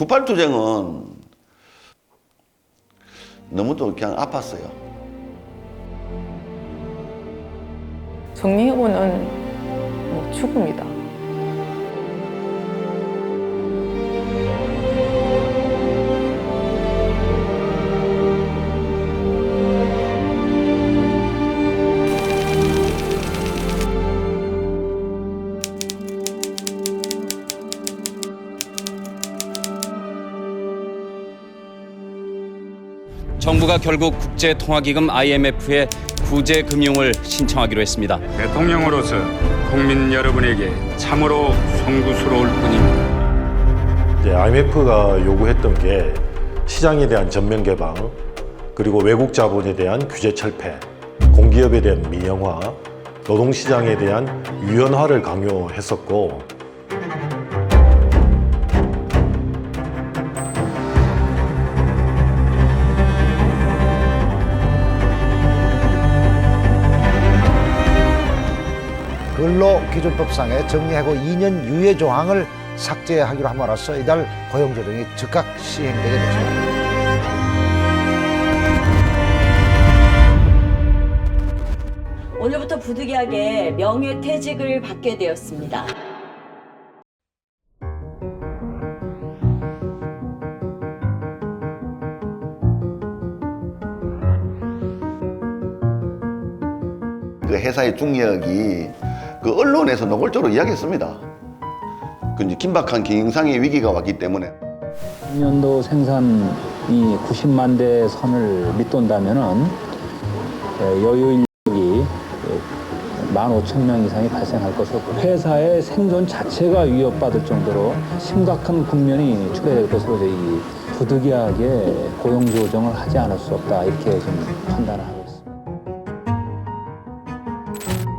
98 투쟁은 너무도 그냥 아팠어요. 정리해고는 뭐 죽음이다. 정부가 결국 국제통화기금 IMF에 구제 금융을 신청하기로 했습니다. 대통령으로서 국민 여러분에게 참으로 송구스러울 뿐입니다. IMF가 요구했던 게 시장에 대한 전면 개방, 그리고 외국 자본에 대한 규제 철폐, 공기업에 대한 민영화, 노동시장에 대한 유연화를 강요했었고, 근로기준법상의 정리해고 2년 유예 조항을 삭제하기로 함으로써 이달 고용조정이 즉각 시행되게 됐습니다. 오늘부터 부득이하게 명예퇴직을 받게 되었습니다. 그 회사의 중력이 그 언론에서 노골적으로 이야기했습니다. 그 이제 긴박한 경영상의 위기가 왔기 때문에. 년도 생산이 90만 대 선을 밑돈다면은 여유 인력이 15,000명 이상이 발생할 것으로 회사의 생존 자체가 위협받을 정도로 심각한 국면이 초래될 것으로 저희 부득이하게 고용 조정을 하지 않을 수 없다 이렇게 좀 판단을 하고 있습니다.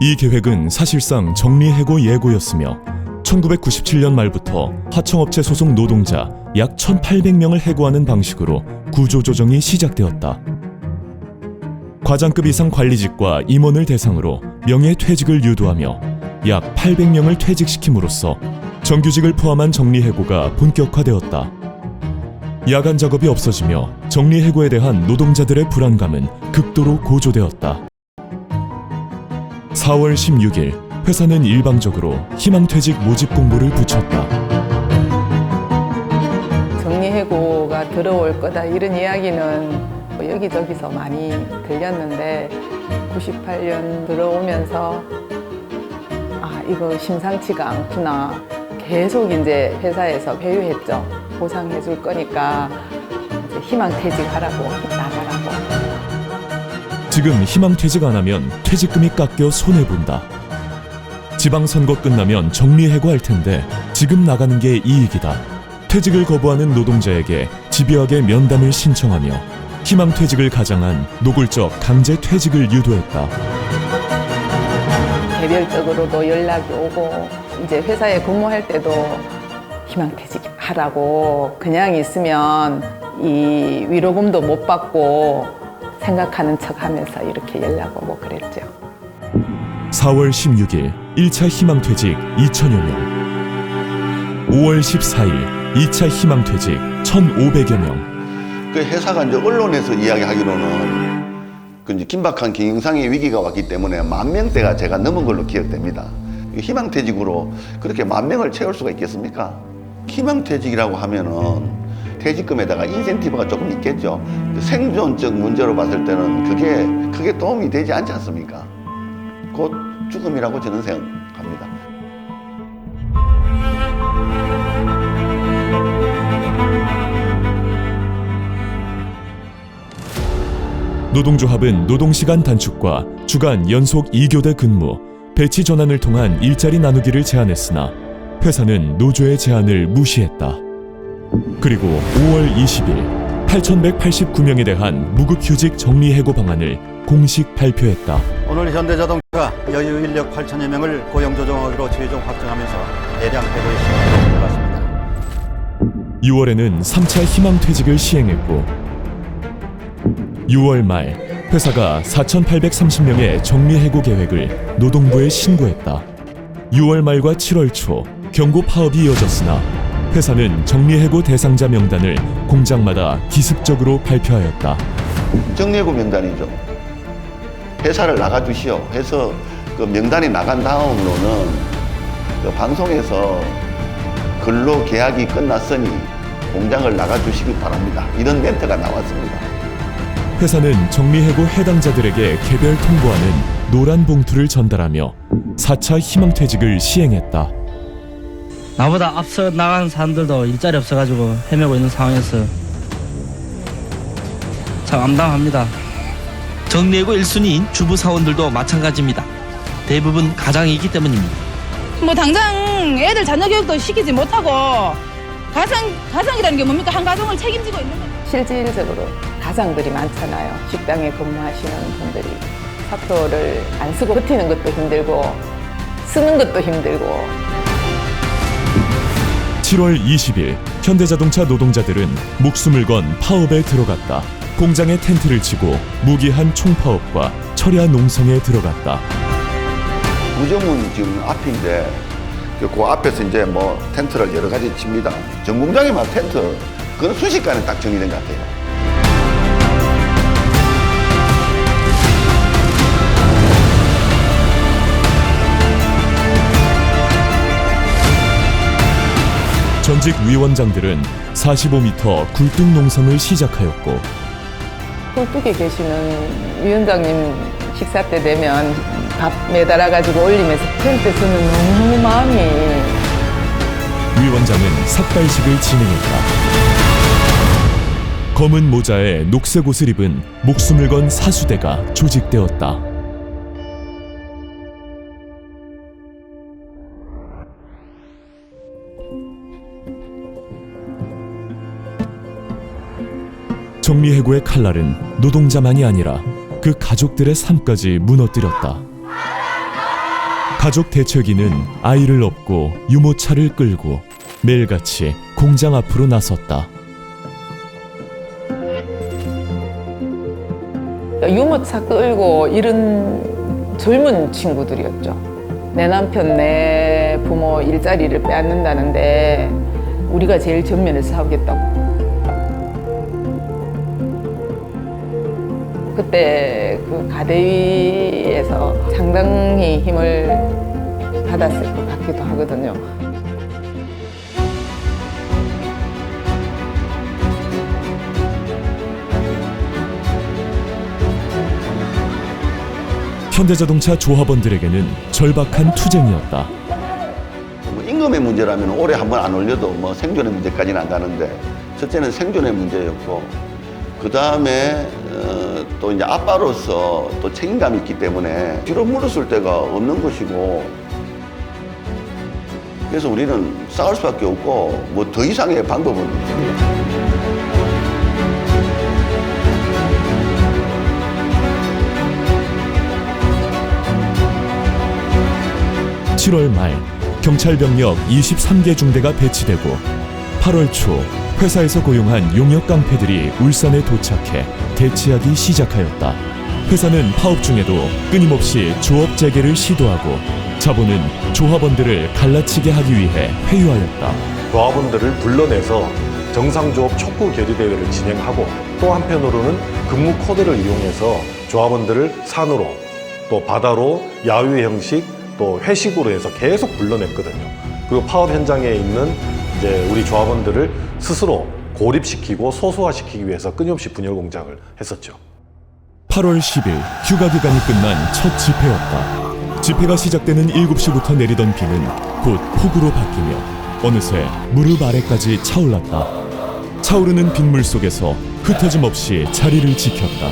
이 계획은 사실상 정리해고 예고였으며 1997년 말부터 하청업체 소속 노동자 약 1,800명을 해고하는 방식으로 구조조정이 시작되었다. 과장급 이상 관리직과 임원을 대상으로 명예퇴직을 유도하며 약 800명을 퇴직시킴으로써 정규직을 포함한 정리해고가 본격화되었다. 야간 작업이 없어지며 정리해고에 대한 노동자들의 불안감은 극도로 고조되었다. 4월 16일 회사는 일방적으로 희망퇴직 모집 공고를 붙였다. 정리해고가 들어올 거다 이런 이야기는 여기저기서 많이 들렸는데 98년 들어오면서 아 이거 심상치가 않구나. 계속 이제 회사에서 회유했죠. 보상해 줄 거니까 이제 희망퇴직하라고 나가라고. 지금 희망퇴직 안 하면 퇴직금이 깎여 손해본다. 지방선거 끝나면 정리해고할 텐데 지금 나가는 게 이익이다. 퇴직을 거부하는 노동자에게 집요하게 면담을 신청하며 희망퇴직을 가장한 노골적 강제퇴직을 유도했다. 개별적으로도 연락이 오고 이제 회사에 근무할 때도 희망퇴직하라고 그냥 있으면 이 위로금도 못 받고 생각하는 척하면서 이렇게 연락 오고 그랬죠. 4월 16일 1차 희망퇴직 2,000여 명, 5월 14일 2차 희망퇴직 1,500여 명. 그 회사가 이제 언론에서 이야기하기로는 그 이제 긴박한 경영상의 위기가 왔기 때문에 10,000명대가 제가 넘은 걸로 기억됩니다. 희망퇴직으로 그렇게 10,000명을 채울 수가 있겠습니까? 희망퇴직이라고 하면은 퇴직금에다가 인센티브가 조금 있겠죠. 생존적 문제로 봤을 때는 그게 크게 도움이 되지 않지 않습니까? 곧 죽음이라고 저는 생각합니다. 노동조합은 노동시간 단축과 주간 연속 2교대 근무, 배치 전환을 통한 일자리 나누기를 제안했으나 회사는 노조의 제안을 무시했다. 그리고 5월 20일 8,189명에 대한 무급휴직 정리해고 방안을 공식 발표했다. 오늘 현대자동차가 여유 인력 8,000여 명을 고용조정하기로 최종 확정하면서 대량 해고의 시간이 들어갔습니다. 6월에는 3차 희망퇴직을 시행했고 6월 말 회사가 4,830명의 정리해고 계획을 노동부에 신고했다. 6월 말과 7월 초 경고 파업이 이어졌으나 회사는 정리해고 대상자 명단을 공장마다 기습적으로 발표하였다. 정리해고 명단이죠. 회사를 나가주시오 해서 그 명단이 나간 다음으로는 그 방송에서 근로 계약이 끝났으니 공장을 나가주시기 바랍니다. 이런 멘트가 나왔습니다. 회사는 정리해고 해당자들에게 개별 통보하는 노란 봉투를 전달하며 4차 희망퇴직을 시행했다. 나보다 앞서 나간 사람들도 일자리 없어가지고 헤매고 있는 상황에서 참 암담합니다. 정리해고 1순위인 주부 사원들도 마찬가지입니다. 대부분 가장이기 때문입니다. 뭐 당장 애들 자녀 교육도 시키지 못하고 가장이라는 게 뭡니까? 한 가정을 책임지고 있는 거죠. 실질적으로 가장들이 많잖아요. 식당에 근무하시는 분들이 사표를 안 쓰고 버티는 것도 힘들고 쓰는 것도 힘들고. 7월 20일 현대자동차 노동자들은 목숨을 건 파업에 들어갔다. 공장에 텐트를 치고 무기한 총파업과 철야 농성에 들어갔다. 구정문 지금 앞인데 그 앞에서 이제 뭐 텐트를 여러 가지 칩니다. 전 공장에만 텐트 그건 순식간에 딱 정리된 것 같아요. 전직 위원장들은 45m 굴뚝 농성을 시작하였고 굴뚝에 계시는 위원장님 식사 때 되면 밥 매달아가지고 올리면서 텐트 쓰면 너무 마음이. 위원장은 삭발식을 진행했다. 검은 모자에 녹색 옷을 입은 목숨을 건 사수대가 조직되었다. 정리해고의 칼날은 노동자만이 아니라 그 가족들의 삶까지 무너뜨렸다. 가족 대처기는 아이를 업고 유모차를 끌고 매일같이 공장 앞으로 나섰다. 유모차 끌고 이런 젊은 친구들이었죠. 내 남편, 내 부모 일자리를 빼앗는다는데 우리가 제일 전면에서 싸우겠다고. 그때 그 가대위에서 상당히 힘을 받았을 것 같기도 하거든요. 현대자동차 조합원들에게는 절박한 투쟁이었다. 뭐 임금의 문제라면 올해 한 번 안 올려도 뭐 생존의 문제까지는 안 가는데 첫째는 생존의 문제였고 그 다음에 또 이제 아빠로서 또 책임감이 있기 때문에 뒤로 물러설 데가 없는 것이고 그래서 우리는 싸울 수밖에 없고 뭐 더 이상의 방법은 없습니다. 7월 말 경찰병력 23개 중대가 배치되고 8월 초 회사에서 고용한 용역 깡패들이 울산에 도착해 대치하기 시작하였다. 회사는 파업 중에도 끊임없이 조업 재개를 시도하고 자본은 조합원들을 갈라치게 하기 위해 회유하였다. 조합원들을 불러내서 정상조업 촉구 결의 대회를 진행하고 또 한편으로는 근무 코드를 이용해서 조합원들을 산으로 또 바다로 야유 형식 또 회식으로 해서 계속 불러냈거든요. 그리고 파업 현장에 있는 이제 우리 조합원들을 스스로 고립시키고 소수화시키기 위해서 끊임없이 분열 공작을 했었죠. 8월 10일 휴가 기간이 끝난 첫 집회였다. 집회가 시작되는 7시부터 내리던 비는 곧 폭우로 바뀌며 어느새 무릎 아래까지 차올랐다. 차오르는 빗물 속에서 흩어짐 없이 자리를 지켰다.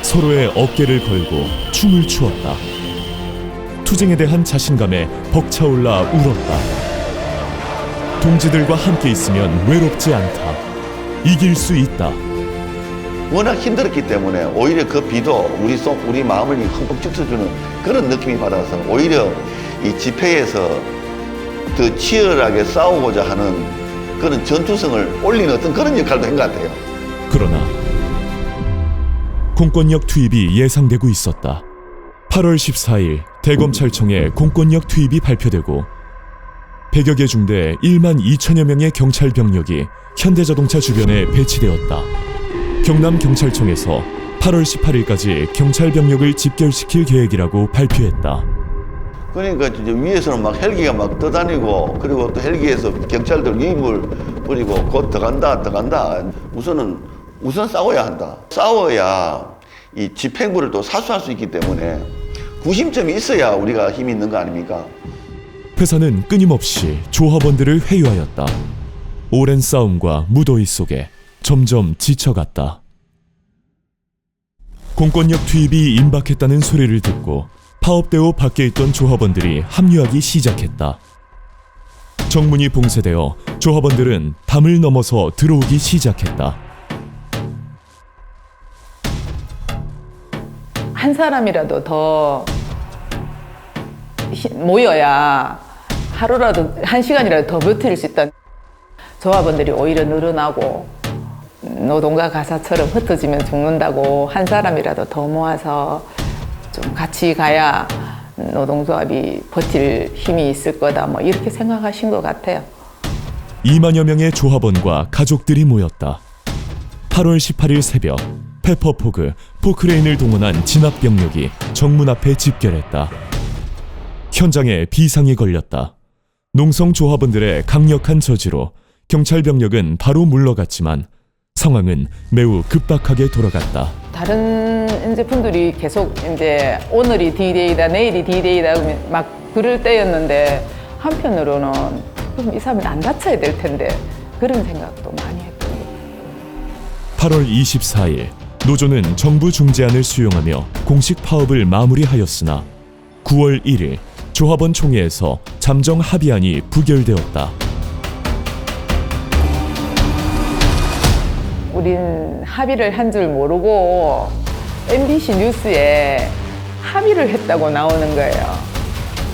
서로의 어깨를 걸고 춤을 추었다. 투쟁에 대한 자신감에 벅차올라 울었다. 동지들과 함께 있으면 외롭지 않다. 이길 수 있다. 워낙 힘들었기 때문에 오히려 그 비도 우리 마음을 흠뻑 적셔주는 그런 느낌이 받아서 오히려 이 집회에서 더 치열하게 싸우고자 하는 그런 전투성을 올리는 어떤 그런 역할도 한 것 같아요. 그러나 공권력 투입이 예상되고 있었다. 8월 14일 대검찰청에 공권력 투입이 발표되고 100여 개 중대 1만 2천여 명의 경찰 병력이 현대자동차 주변에 배치되었다. 경남경찰청에서 8월 18일까지 경찰 병력을 집결시킬 계획이라고 발표했다. 그러니까 이제 위에서는 막 헬기가 막 떠다니고 그리고 또 헬기에서 경찰들 위임을 뿌리고 곧 더 간다. 우선 싸워야 한다. 싸워야 이 집행부를 또 사수할 수 있기 때문에 구심점이 있어야 우리가 힘이 있는 거 아닙니까? 회사는 끊임없이 조합원들을 회유하였다. 오랜 싸움과 무더위 속에 점점 지쳐갔다. 공권력 투입이 임박했다는 소리를 듣고 파업대오 밖에 있던 조합원들이 합류하기 시작했다. 정문이 봉쇄되어 조합원들은 담을 넘어서 들어오기 시작했다. 한 사람이라도 더 모여야 하루라도, 한 시간이라도 더 버틸 수 있다. 조합원들이 오히려 늘어나고 노동과 가사처럼 흩어지면 죽는다고 한 사람이라도 더 모아서 좀 같이 가야 노동조합이 버틸 힘이 있을 거다. 뭐 이렇게 생각하신 것 같아요. 2만여 명의 조합원과 가족들이 모였다. 8월 18일 새벽 페퍼포그, 포크레인을 동원한 진압병력이 정문 앞에 집결했다. 현장에 비상이 걸렸다. 농성조합원들의 강력한 저지로 경찰 병력은 바로 물러갔지만 상황은 매우 급박하게 돌아갔다. 다른 이제 분들이 계속 이제 오늘이 D-Day다, 내일이 D-Day다 막 그럴 때였는데 한편으로는 그럼 이 사람은 안 다쳐야 될 텐데 그런 생각도 많이 했던 거예요. 8월 24일 노조는 정부 중재안을 수용하며 공식 파업을 마무리하였으나 9월 1일 조합원 총회에서 잠정 합의안이 부결되었다. 우린 합의를 한 줄 모르고 MBC 뉴스에 합의를 했다고 나오는 거예요.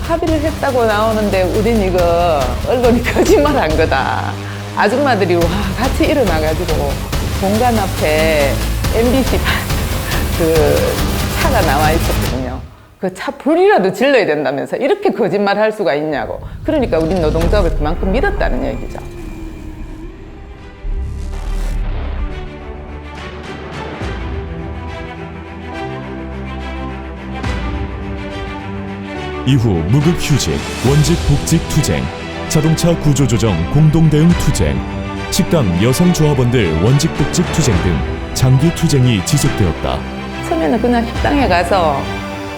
합의를 했다고 나오는데 우린 이거 언론이 거짓말한 거다. 아줌마들이 와 같이 일어나가지고 본관 앞에 MBC 그 차가 나와 있었거든요. 그 차 불이라도 질러야 된다면서 이렇게 거짓말할 수가 있냐고. 그러니까 우린 노동조합을 그만큼 믿었다는 얘기죠. 이후 무급휴직, 원직복직 투쟁, 자동차 구조조정 공동대응 투쟁, 식당 여성조합원들 원직복직 투쟁 등 장기 투쟁이 지속되었다. 처음에는 그냥 식당에 가서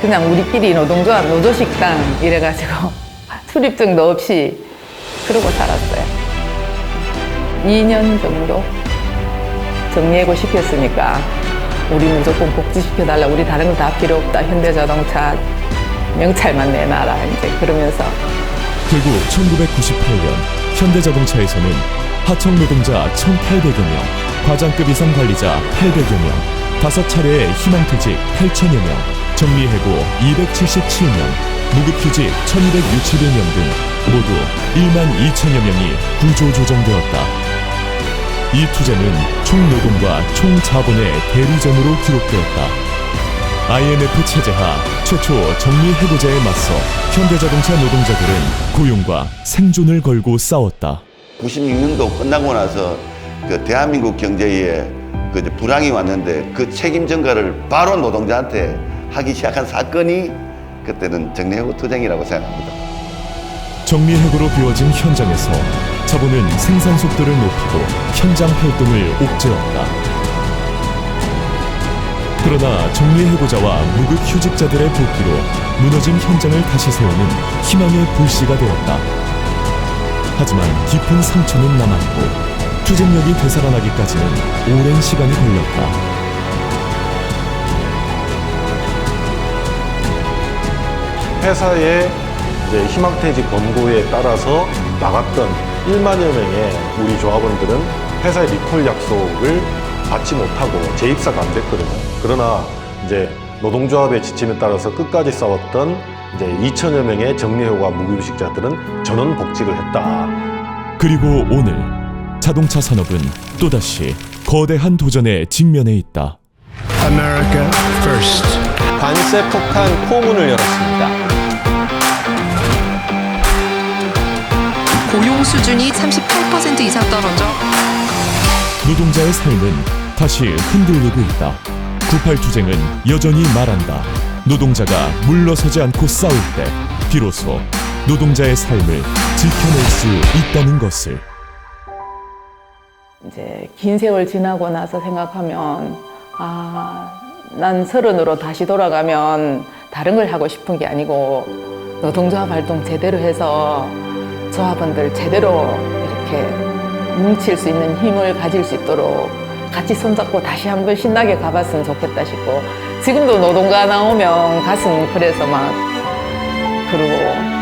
그냥 우리끼리 노동조합 노조식당 이래가지고 출입증도 없이 그러고 살았어요. 2년 정도 정리해고 시켰으니까 우리 무조건 복지시켜달라. 우리 다른 거 다 필요 없다. 현대자동차 명찰만 내놔라. 이제 그러면서 결국 1998년 현대자동차에서는 하청 노동자 1,800여 명, 과장급 이상 관리자 800여 명, 5차례의 희망퇴직 8천여 명, 정리해고 277명, 무급휴직 1,261명 등 모두 1만 2천여 명이 구조조정되었다. 이 투쟁은 총노동과 총자본의 대리전으로 기록되었다. IMF 체제하 최초 정리해고자에 맞서 현대자동차 노동자들은 고용과 생존을 걸고 싸웠다. 96년도 끝나고 나서 그 대한민국 경제에 그 불황이 왔는데 그 책임 전가를 바로 노동자한테 하기 시작한 사건이 그때는 정리해고 투쟁이라고 생각합니다. 정리해고로 비워진 현장에서 자본은 생산 속도를 높이고 현장 활동을 옥죄었다. 그러나 정리해고자와 무급휴직자들의 복귀로 무너진 현장을 다시 세우는 희망의 불씨가 되었다. 하지만 깊은 상처는 남았고 투쟁력이 되살아나기까지는 오랜 시간이 걸렸다. 회사의 이제 희망퇴직 권고에 따라서 나갔던 1만여 명의 우리 조합원들은 회사의 리콜 약속을 받지 못하고 재입사가 안 됐거든요. 그러나 이제 노동조합의 지침에 따라서 끝까지 싸웠던 이제 2천여 명의 정리해고와 무급휴직자들은 전원 복직을 했다. 그리고 오늘 자동차 산업은 또다시 거대한 도전에 직면해 있다. America First. 관세 폭탄 포문을 열었습니다. 고용 수준이 38% 이상 떨어져 노동자의 삶은 다시 흔들리고 있다. 98 투쟁은 여전히 말한다. 노동자가 물러서지 않고 싸울 때 비로소 노동자의 삶을 지켜낼 수 있다는 것을. 이제 긴 세월 지나고 나서 생각하면 난 30으로 다시 돌아가면 다른 걸 하고 싶은 게 아니고 노동조합 활동 제대로 해서 조합원들 제대로 이렇게 뭉칠 수 있는 힘을 가질 수 있도록 같이 손잡고 다시 한번 신나게 가봤으면 좋겠다 싶고 지금도 노동가 나오면 가슴 그래서 막 그러고